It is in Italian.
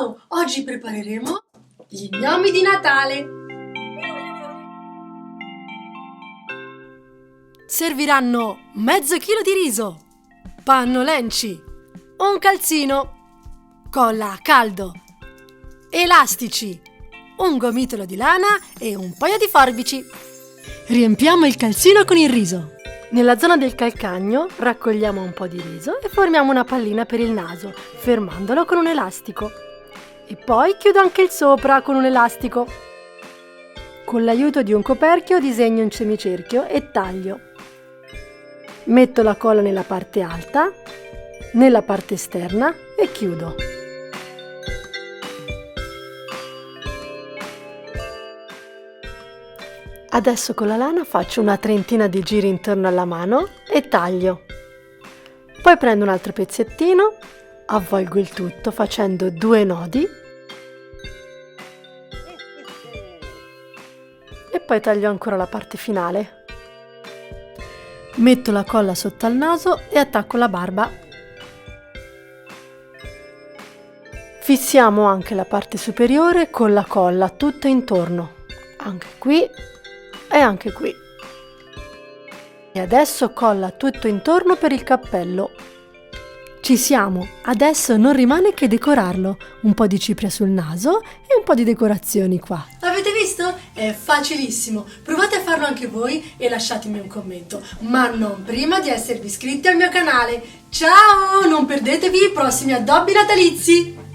Ciao! Oggi prepareremo gli gnomi di Natale. Serviranno mezzo chilo di riso, panno lenci, un calzino, colla a caldo, elastici, un gomitolo di lana e un paio di forbici. Riempiamo il calzino con il riso. Nella zona del calcagno raccogliamo un po' di riso e formiamo una pallina per il naso, fermandolo con un elastico. E poi chiudo anche il sopra con un elastico. Con l'aiuto di un coperchio disegno un semicerchio e taglio. Metto la colla nella parte alta, nella parte esterna e chiudo. Adesso con la lana faccio una trentina di giri intorno alla mano e taglio. Poi prendo un altro pezzettino, avvolgo il tutto facendo 2 nodi e poi taglio ancora la parte finale. Metto la colla sotto al naso e attacco la barba. Fissiamo anche la parte superiore con la colla tutta intorno, anche qui e anche qui. E adesso colla tutto intorno per il cappello. Ci siamo! Adesso non rimane che decorarlo. Un po' di cipria sul naso e un po' di decorazioni qua. Avete visto? È facilissimo. Provate a farlo anche voi e lasciatemi un commento. Ma non prima di esservi iscritti al mio canale. Ciao! Non perdetevi i prossimi addobbi natalizi!